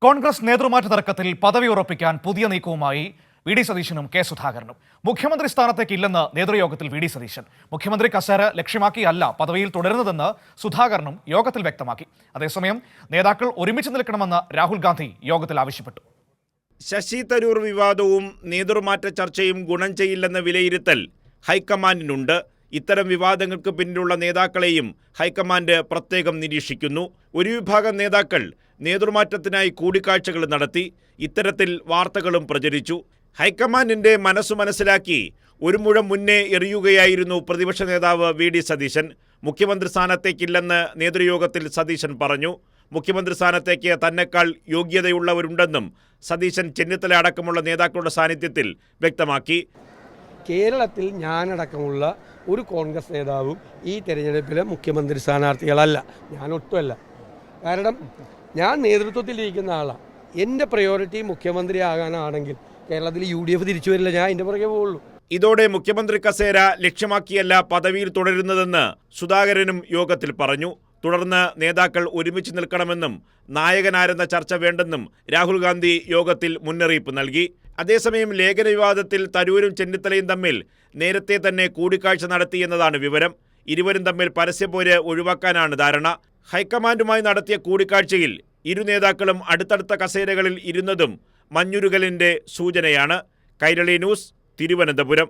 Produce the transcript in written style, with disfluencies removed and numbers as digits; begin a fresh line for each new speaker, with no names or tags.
കോൺഗ്രസ് നേതൃമാറ്റ തർക്കത്തിൽ പദവി ഉറപ്പിക്കാൻ പുതിയ നീക്കവുമായി വി ഡി സതീശനും കെ സുധാകരനും. മുഖ്യമന്ത്രി സ്ഥാനത്തേക്ക് ഇല്ലെന്ന് നേതൃയോഗത്തിൽ വി ഡി സതീശൻ. മുഖ്യമന്ത്രി കസേര ലക്ഷ്യമാക്കിയല്ല പദവിയിൽ തുടരുന്നതെന്ന് സുധാകരനും യോഗത്തിൽ വ്യക്തമാക്കി. അതേസമയം നേതാക്കൾ ഒരുമിച്ച് നിൽക്കണമെന്ന് രാഹുൽ ഗാന്ധി യോഗത്തിൽ ആവശ്യപ്പെട്ടു.
ശശി തരൂർ വിവാദവും നേതൃമാറ്റ ചർച്ചയും ഗുണം ചെയ്യില്ലെന്ന വിലയിരുത്തൽ ഹൈക്കമാൻഡിനുണ്ട്. ഇത്തരം വിവാദങ്ങൾക്ക് പിന്നിലുള്ള നേതാക്കളെയും ഹൈക്കമാൻഡ് പ്രത്യേകം നിരീക്ഷിക്കുന്നു. ഒരു വിഭാഗം നേതാക്കൾ നേതൃമാറ്റത്തിനായി കൂടിക്കാഴ്ചകൾ നടത്തി. ഇത്തരത്തിൽ വാർത്തകളും പ്രചരിച്ചു. ഹൈക്കമാൻഡിന്റെ മനസ്സു മനസ്സിലാക്കി ഒരു മുഴം മുന്നേ എറിയുകയായിരുന്നു പ്രതിപക്ഷ നേതാവ് വി ഡി സതീശൻ. മുഖ്യമന്ത്രി സ്ഥാനത്തേക്കില്ലെന്ന് നേതൃയോഗത്തിൽ സതീശൻ പറഞ്ഞു. മുഖ്യമന്ത്രി സ്ഥാനത്തേക്ക് തന്നെക്കാൾ യോഗ്യതയുള്ളവരുണ്ടെന്നും സതീശൻ ചെന്നിത്തല അടക്കമുള്ള നേതാക്കളുടെ സാന്നിധ്യത്തിൽ വ്യക്തമാക്കി.
കേരളത്തിൽ ഞാനടക്കമുള്ള ഒരു കോൺഗ്രസ് നേതാവും ഈ തെരഞ്ഞെടുപ്പിലെ മുഖ്യമന്ത്രി സ്ഥാനാർത്ഥികളല്ല. ഞാനൊട്ടുമല്ല. കാരണം ഞാൻ നേതൃത്വത്തിലിരിക്കുന്ന ആളാണ്. എൻ്റെ പ്രയോറിറ്റി മുഖ്യമന്ത്രി ആകാനാണെങ്കിൽ കേരളത്തിൽ UDF തിരിച്ചു വരില്ല. ഞാൻ എൻ്റെ പുറകെ പോവുള്ളൂ.
ഇതോടെ മുഖ്യമന്ത്രി കസേര ലക്ഷ്യമാക്കിയല്ല പദവിയിൽ തുടരുന്നതെന്ന് സുധാകരനും യോഗത്തിൽ പറഞ്ഞു. തുടർന്ന് നേതാക്കൾ ഒരുമിച്ച് നിൽക്കണമെന്നും നായകനാരെന്ന ചർച്ച വേണ്ടെന്നും രാഹുൽ ഗാന്ധി യോഗത്തിൽ മുന്നറിയിപ്പ് നൽകി. അതേസമയം ലേഖന വിവാദത്തിൽ തരൂരും ചെന്നിത്തലയും തമ്മിൽ നേരത്തെ തന്നെ കൂടിക്കാഴ്ച നടത്തിയെന്നതാണ് വിവരം. ഇരുവരും തമ്മിൽ പരസ്യപ്പോര് ഒഴിവാക്കാനാണ് ധാരണ. ഹൈക്കമാൻഡുമായി നടത്തിയ കൂടിക്കാഴ്ചയിൽ ഇരു നേതാക്കളും അടുത്തടുത്ത കസേരകളിൽ ഇരുന്നതും മഞ്ഞുരുകലിന്റെ സൂചനയാണ്. കൈരളി ന്യൂസ്, തിരുവനന്തപുരം.